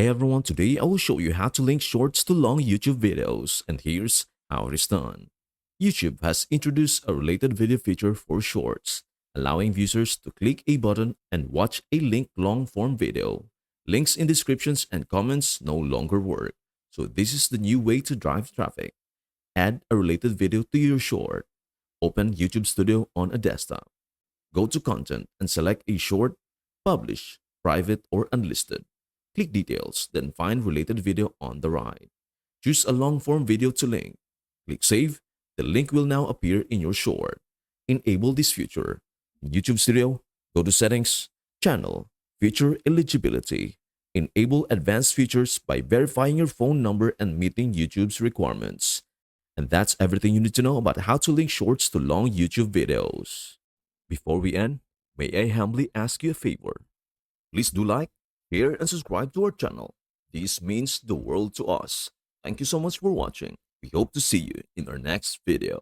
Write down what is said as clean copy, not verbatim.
Hey everyone, today I will show you how to link shorts to long YouTube videos, and here's how it is done. YouTube has introduced a related video feature for shorts, allowing users to click a button and watch a linked long-form video. Links in descriptions and comments no longer work, so this is the new way to drive traffic. Add a related video to your short. Open YouTube Studio on a desktop. Go to Content and select a short, Publish, Private, or Unlisted. Click Details, then find Related Video on the right. Choose a long-form video to link. Click Save. The link will now appear in your short. Enable this feature. In YouTube Studio, go to Settings, Channel, Feature Eligibility. Enable advanced features by verifying your phone number and meeting YouTube's requirements. And that's everything you need to know about how to link shorts to long YouTube videos. Before we end, may I humbly ask you a favor? Please do like, share, and subscribe to our channel. This means the world to us. Thank you so much for watching. We hope to see you in our next video.